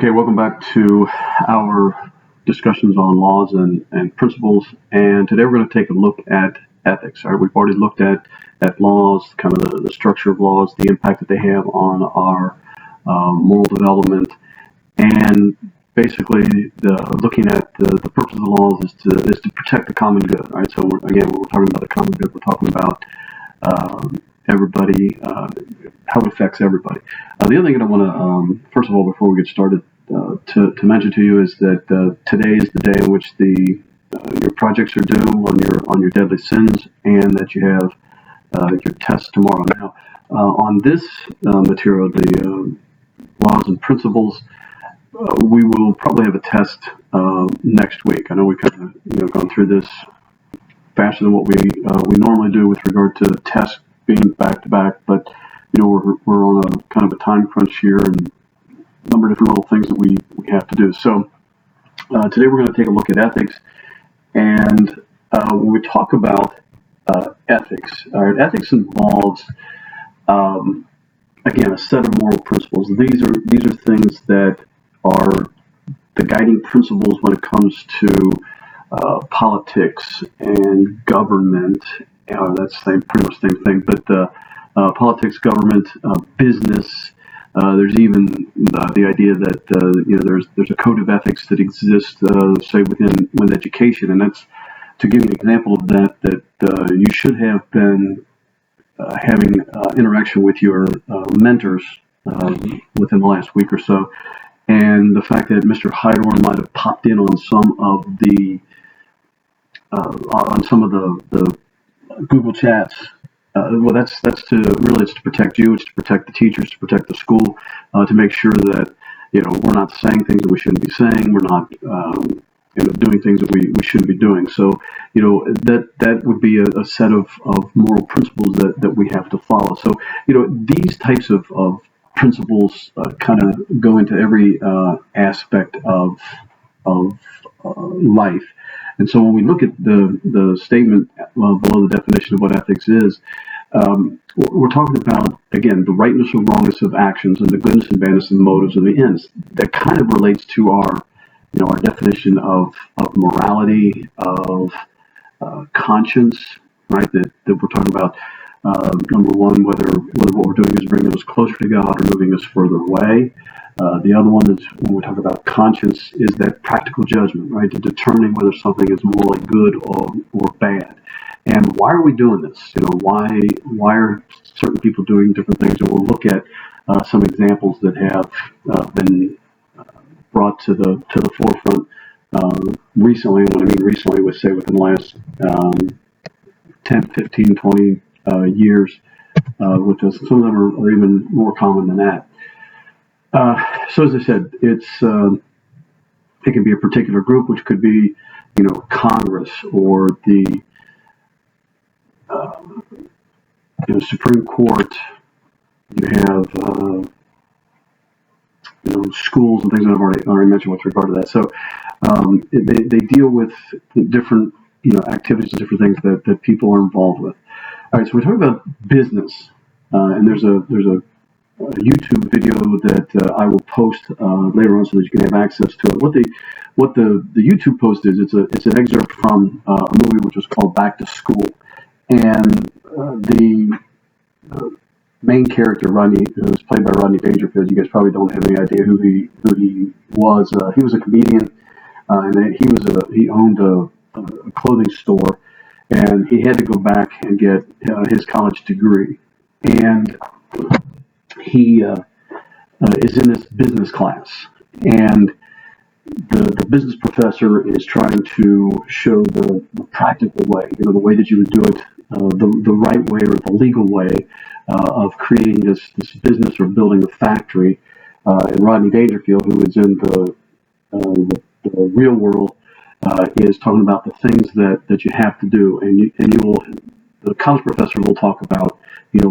Okay, welcome back to our discussions on laws and principles. And today we're going to take a look at ethics. All right, we've already looked at laws, kind of the structure of laws, the impact that they have on our moral development, and basically looking at the purpose of the laws is to protect the common good. All right, so when we're talking about the common good, we're talking about everybody, how it affects everybody. The other thing that I want to, first of all, before we get started, to mention to you is that today is the day in which your projects are due on your deadly sins, and that you have your test tomorrow. Now, on this material, the laws and principles, we will probably have a test next week. I know we kind of gone through this faster than what we normally do with regard to tests being back to back, but we're on a kind of a time crunch here and a number of different little things that we have to do. So today we're going to take a look at ethics, and when we talk about ethics, ethics involves again a set of moral principles. These are things that are the guiding principles when it comes to politics and government. That's pretty much the same thing, but politics, government, business. There's even the idea that there's a code of ethics that exists, say within education, and that's, to give you an example of that you should have been having interaction with your mentors within the last week or so, and the fact that Mr. Hydorn might have popped in on some of the Google chats. Well, that's to protect you. It's to protect the teachers, to protect the school, to make sure that we're not saying things that we shouldn't be saying. We're not doing things that we shouldn't be doing. So that would be a set of moral principles that we have to follow. So these types of principles kind of go into every aspect of life. And so when we look at the statement below the definition of what ethics is, we're talking about, again, the rightness or wrongness of actions and the goodness and badness of the motives and the ends. That kind of relates to our definition of morality, of conscience, right? That we're talking about, number one, whether what we're doing is bringing us closer to God or moving us further away. The other one is, when we talk about conscience, is that practical judgment, right? To determining whether something is morally good or bad. And why are we doing this? Why are certain people doing different things? And we'll look at some examples that have been brought to the forefront recently. And what I mean recently was, say, within the last 10, 15, 20 years. With this, some of them are even more common than that. So as I said, it can be a particular group, which could be, Congress or the Supreme Court. You have schools and things that I've already mentioned with regard to that. So they deal with different activities and different things that people are involved with. All right, so we're talking about business, and there's a YouTube video that I will post later on so that you can have access to it. What the YouTube post is, it's an excerpt from a movie which was called Back to School, and the main character, Rodney, who was played by Rodney Dangerfield. You guys probably don't have any idea who he was. He was a comedian, and he owned a clothing store, and he had to go back and get his college degree, and he is in this business class, and the business professor is trying to show the practical way, the way that you would do it, the right way or the legal way of creating this business or building a factory. And Rodney Dangerfield, who is in the real world, is talking about the things that you have to do, and the college professor will talk about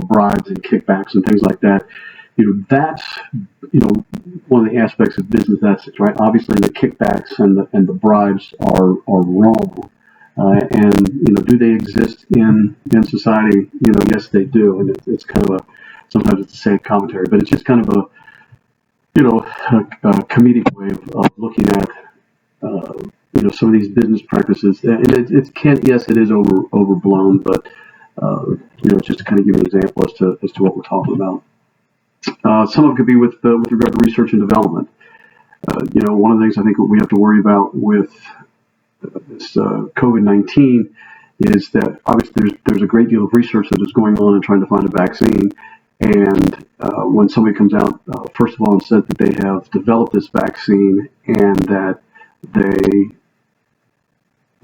bribes and kickbacks and things like that. That's one of the aspects of business ethics, right? Obviously, the kickbacks and the bribes are wrong, and do they exist in society? Yes, they do, and it's kind of sometimes it's a sad commentary, but it's just kind of a comedic way of looking at some of these business practices. And it can't. Yes, it is overblown, but just to kind of give an example as to what we're talking about. Some of it could be with regard to research and development. One of the things I think we have to worry about with this COVID-19 is that obviously there's a great deal of research that is going on in trying to find a vaccine. And when somebody comes out, first of all, and said that they have developed this vaccine and that they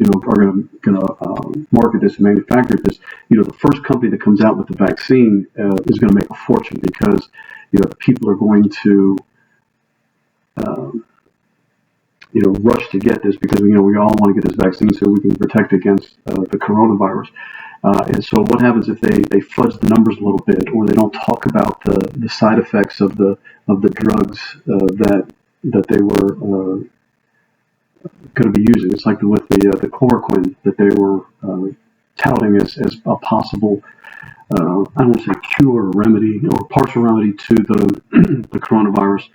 are going to market this and manufacture this, the first company that comes out with the vaccine is going to make a fortune because people are going to rush to get this because we all want to get this vaccine so we can protect against the coronavirus. And so what happens if they fudge the numbers a little bit, or they don't talk about the side effects of the drugs that they were going to be using? It's like with the chloroquine that they were touting as a possible, I don't want to say cure or remedy or partial remedy to the coronavirus.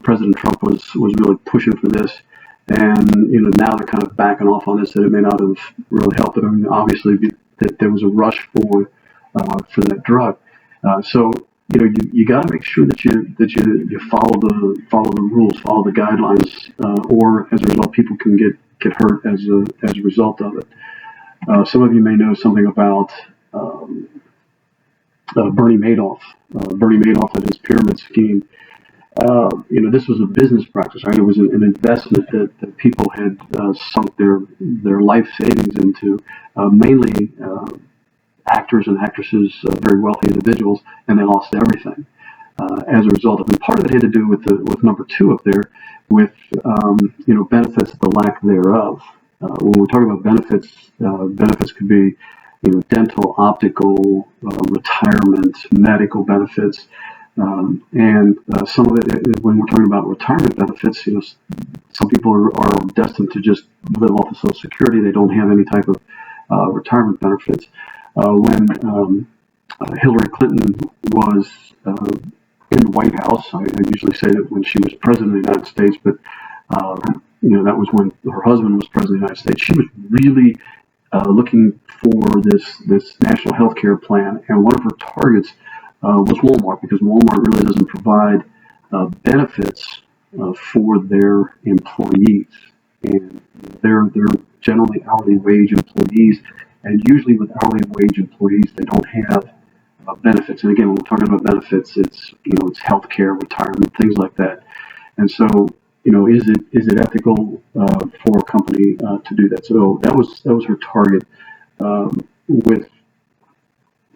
President Trump was really pushing for this, and now they're kind of backing off on this, that it may not have really helped. I mean, obviously that there was a rush for that drug. So you got to make sure that you follow the rules, follow the guidelines, or as a result, people can get hurt as a result of it. Some of you may know something about Bernie Madoff. Bernie Madoff and his pyramid scheme. This was a business practice, right? It was an investment that people had sunk their life savings into, mainly actors and actresses, very wealthy individuals, and they lost everything as a result of it. And part of it had to do with number two up there, with benefits, the lack thereof. When we're talking about benefits, benefits could be dental, optical, retirement, medical benefits. And some of it, when we're talking about retirement benefits, some people are destined to just live off of Social Security. They don't have any type of retirement benefits. When Hillary Clinton was in the White House, I usually say that when she was president of the United States, but that was when her husband was president of the United States. She was really looking for this national health care plan, and one of her targets was Walmart, because Walmart really doesn't provide benefits for their employees, and they're generally hourly wage employees, and usually with hourly wage employees they don't have benefits. And again, when we're talking about benefits, it's health care, retirement, things like that. And so is it ethical for a company to do that? So that was her target with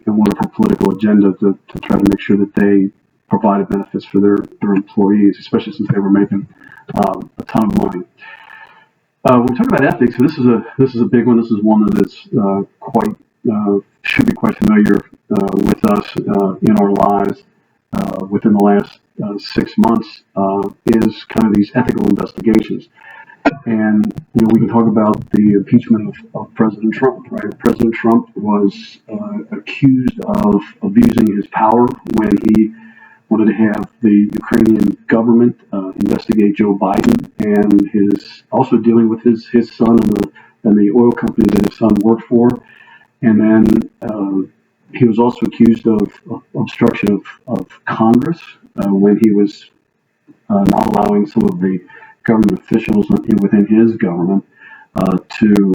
one of her political agenda to try to make sure that they provided benefits for their employees, especially since they were making a ton of money. When we talk about ethics, so this is a big one. This is one that is should be quite familiar with us in our lives within the last 6 months. Is kind of these ethical investigations. And we can talk about the impeachment of President Trump. Right, President Trump was accused of abusing his power when he wanted to have the Ukrainian government investigate Joe Biden, and his also dealing with his son and the oil company that his son worked for. And then he was also accused of obstruction of Congress when he was not allowing some of the government officials within his government to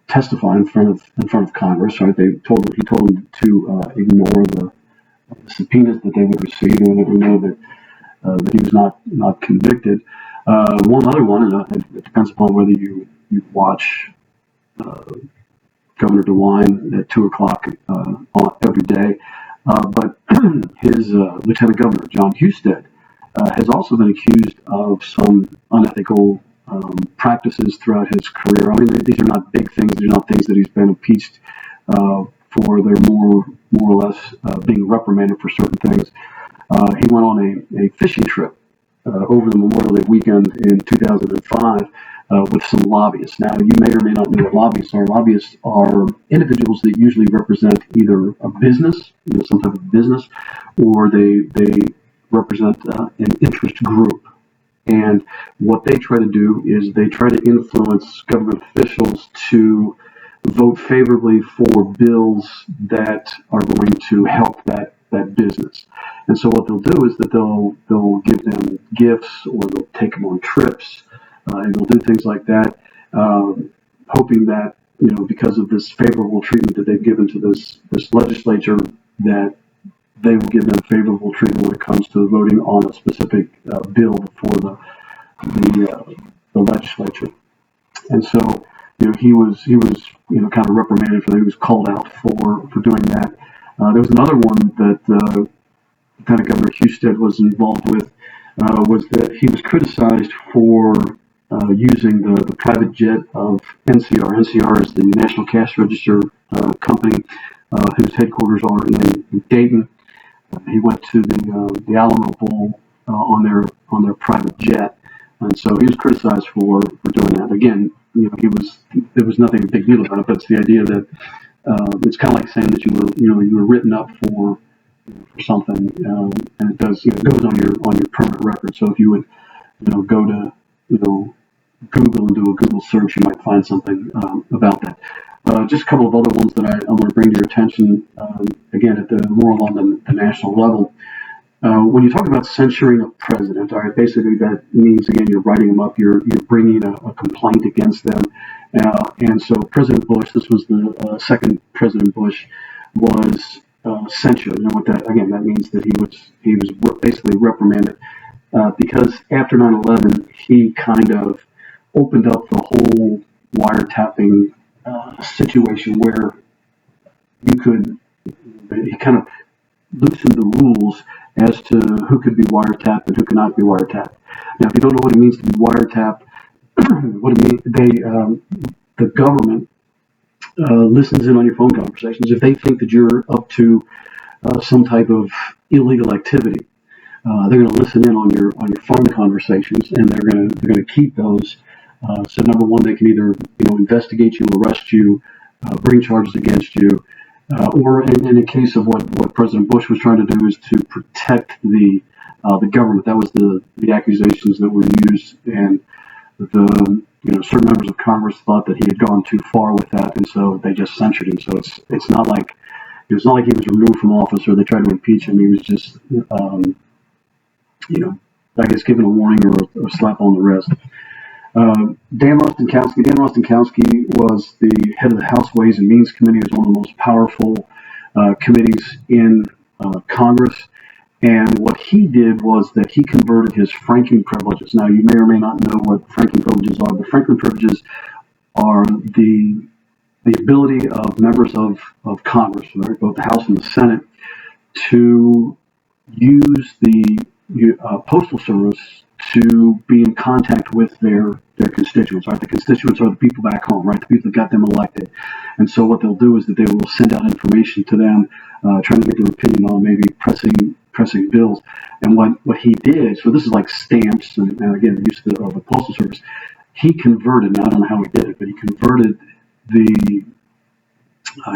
testify in front of Congress. Right? He told them to ignore the subpoenas that they would receive, and let them know that he was not convicted. One other one, and it depends upon whether you watch Governor DeWine at 2:00 every day, but his Lieutenant Governor John Husted has also been accused of some unethical practices throughout his career. I mean, these are not big things. These are not things that he's been impeached for. They're more or less being reprimanded for certain things. He went on a fishing trip over the Memorial Day weekend in 2005 with some lobbyists. Now, you may or may not know what lobbyists are. Lobbyists are individuals that usually represent either a business, some type of business, or they represent an interest group. And what they try to do is they try to influence government officials to vote favorably for bills that are going to help that business. And so what they'll do is that they'll give them gifts, or they'll take them on trips, and they'll do things like that, hoping that because of this favorable treatment that they've given to this legislature, that they will give them favorable treatment when it comes to voting on a specific bill before the legislature. And so he was kind of reprimanded for that. He was called out for doing that. There was another one that Lieutenant Governor Husted was involved with, was that he was criticized for using the private jet of NCR. NCR is the National Cash Register company, whose headquarters are in Dayton. He went to the Alamo Bowl on their private jet, and so he was criticized for doing that. Again, there was nothing big deal about it, but it's the idea that it's kind of like saying that you were written up for something, and it does it goes on your permanent record. So if you would go to Google and do a Google search, you might find something about that. Just a couple of other ones that I want to bring to your attention, again, at the more on the national level. When you talk about censuring a president, all right, basically that means, again, you're writing them up, you're bringing a complaint against them. And so President Bush, this was the second President Bush, was censured. And what that means that he was basically reprimanded because after 9/11, he kind of opened up the whole wiretapping situation where he kind of loosened the rules as to who could be wiretapped and who could not be wiretapped. Now, if you don't know what it means to be wiretapped, what it means, the government listens in on your phone conversations. If they think that you're up to some type of illegal activity, they're going to listen in on your phone conversations, and they're going to keep those. So number one, they can either investigate you, arrest you, bring charges against you, or in the case of what President Bush was trying to do is to protect the government. That was the accusations that were used, and certain members of Congress thought that he had gone too far with that, and so they just censured him. So it's not like he was removed from office or they tried to impeach him. He was just I guess given a warning or a slap on the wrist. Dan Rostenkowski was the head of the House Ways and Means Committee. It was one of the most powerful committees in Congress. And what he did was that he converted his franking privileges. Now, you may or may not know what franking privileges are, but franking privileges are the ability of members of Congress, right, both the House and the Senate, to use the Postal Service to be in contact with their constituents. Right, the constituents are the people back home, right, the people that got them elected. And so what they'll do is that they will send out information to them, trying to get their opinion on maybe pressing bills. And what he did, so this is like stamps and again the use of the Postal Service. He converted, now I don't know how he did it, but he converted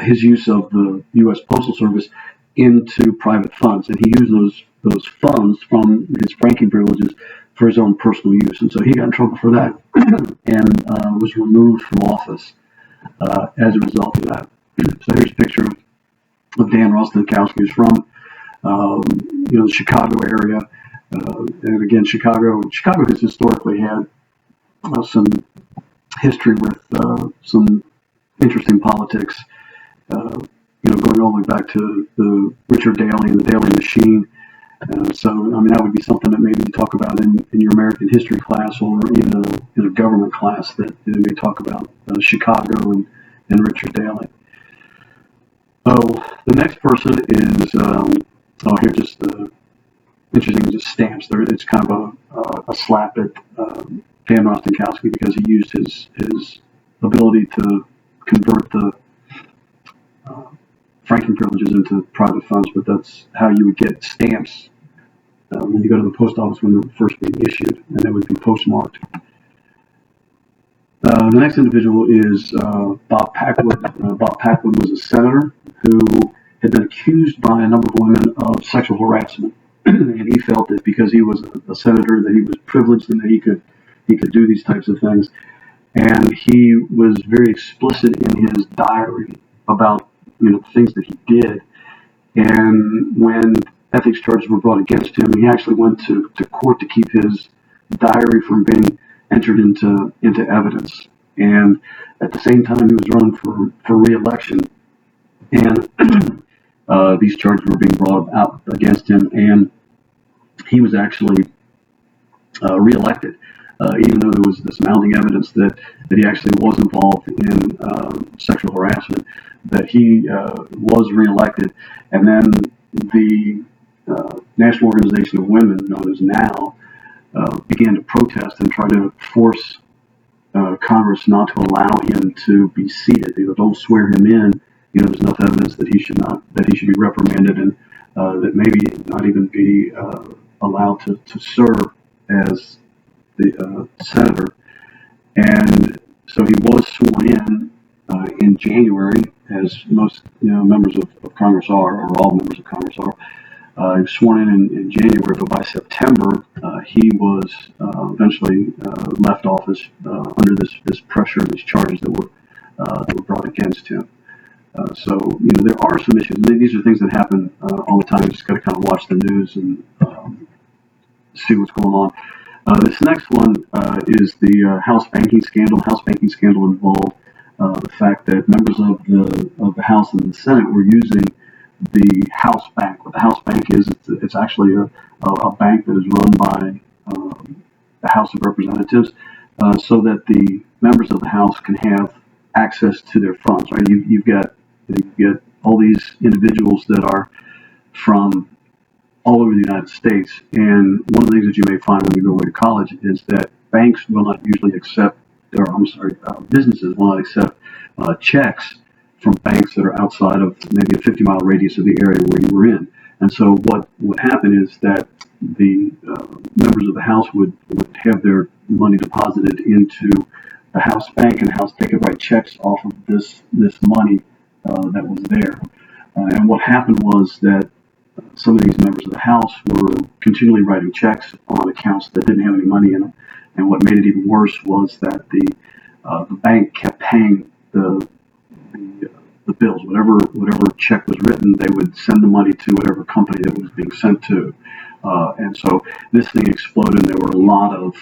his use of the U.S. Postal Service into private funds, and he used those funds from his franking privileges for his own personal use. And so he got in trouble for that and was removed from office as a result of that. So here's a picture of Dan Rostenkowski, who's from the Chicago area. And again, Chicago has historically had some history with some interesting politics. Going all the way back to the Richard Daley and the Daley Machine. So, that would be something that maybe you talk about in your American history class, or even in a government class that they may talk about Chicago and Richard Daley. The next person is, here just interesting, just stamps. It's kind of a slap at Dan Rostenkowski because he used his ability to convert the franking privileges into private funds, but that's how you would get stamps when you go to the post office when they were first being issued, and they would be postmarked. The next individual is Bob Packwood. Bob Packwood was a senator who had been accused by a number of women of sexual harassment, and he felt that because he was a senator that he was privileged and that he could do these types of things. And he was very explicit in his diary about the things that he did. And when ethics charges were brought against him, he actually went to court to keep his diary from being entered into evidence. And at the same time, he was running for re-election, and these charges were being brought out against him, and he was actually re-elected, even though there was this mounting evidence that he actually was involved in sexual harassment, that he was re-elected. And then the National Organization of Women, known as NOW, began to protest and try to force Congress not to allow him to be seated. Don't swear him in. There's enough evidence that he should be reprimanded, and that maybe not even be allowed to serve as the senator. And so he was sworn in January, as most members of Congress are, or all members of Congress are. He was sworn in January, but by September he was eventually left office under this pressure and these charges that were brought against him. So there are some issues. These are things that happen all the time. You just got to kind of watch the news and see what's going on. This next one is the House banking scandal. House banking scandal involved the fact that members of the House and the Senate were using the House Bank. What the House Bank is, it's actually a bank that is run by the House of Representatives, so that the members of the House can have access to their funds. Right? You get all these individuals that are from all over the United States, and one of the things that you may find when you go away to college is that banks will not usually accept, or I'm sorry, businesses will not accept checks from banks that are outside of maybe a 50-mile radius of the area where you were in. And so what would happen is that the members of the House would have their money deposited into the House Bank, and the House they could write checks off of this money that was there. And what happened was that some of these members of the House were continually writing checks on accounts that didn't have any money in them. And what made it even worse was that the bank kept paying the bills. Whatever check was written, they would send the money to whatever company that was being sent to. And so this thing exploded. And there were a lot of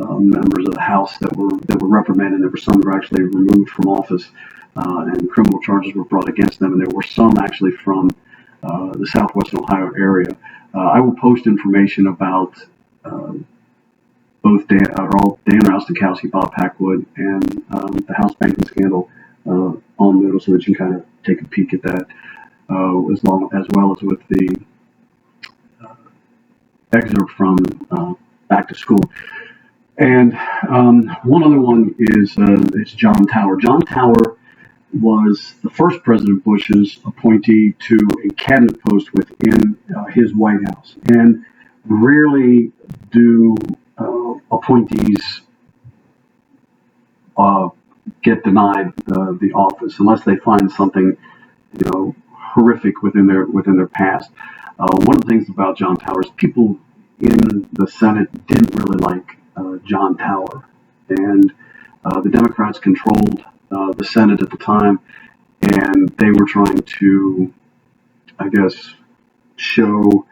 members of the House that were reprimanded. There were some that were actually removed from office, and criminal charges were brought against them. And there were some actually from the southwestern Ohio area. I will post information about both Dan Rostenkowski, Bob Packwood, and the House banking scandal on Moodle, so that you can kind of take a peek at that, as well as with the excerpt from Back to School. And one other one is John Tower. John Tower was the first President Bush's appointee to a cabinet post within his White House. And rarely do appointees get denied the office unless they find something, horrific within their past. One of the things about John Tower is people in the Senate didn't really like John Tower, and the Democrats controlled the Senate at the time, and they were trying to, I guess, show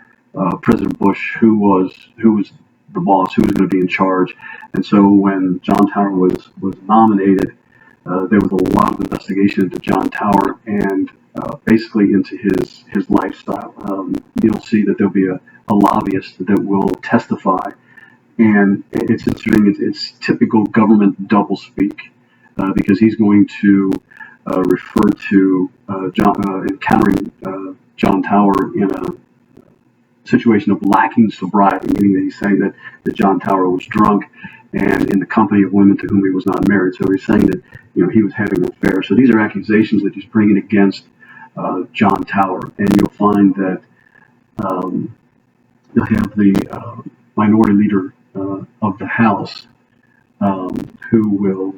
President Bush who was the boss, who was going to be in charge. And so when John Tower was nominated, there was a lot of investigation into John Tower and basically into his lifestyle. You'll see that there'll be a lobbyist that will testify, and it's interesting. It's typical government doublespeak, because he's going to refer to encountering John Tower in a situation of lacking sobriety, meaning that he's saying that John Tower was drunk and in the company of women to whom he was not married. So he's saying that he was having an affair. So these are accusations that he's bringing against John Tower, and you'll find that you'll have the minority leader of the House who will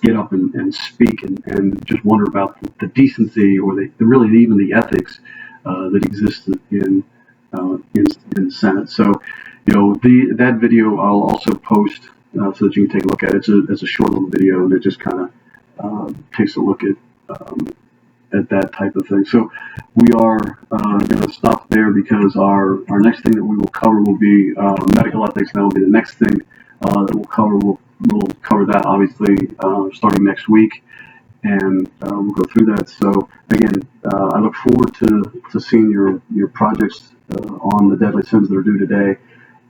get up and speak and just wonder about the decency or really even the ethics that exists in the Senate. So, that video I'll also post so that you can take a look at it. It's a short little video that just kind of takes a look at that type of thing. So we are going to stop there because our next thing that we will cover will be medical ethics. That will be the next thing that we'll cover. We'll cover that obviously starting next week, and we'll go through that. So again, I look forward to seeing your projects on the deadly sins that are due today.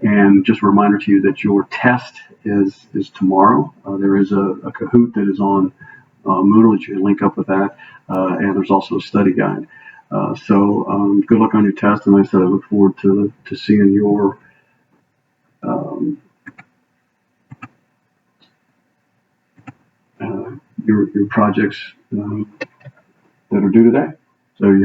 And just a reminder to you that your test is tomorrow. There is a Kahoot that is on Moodle that you can link up with that, and there's also a study guide. So good luck on your test, and like I said, I look forward to seeing um, your projects that are due today. So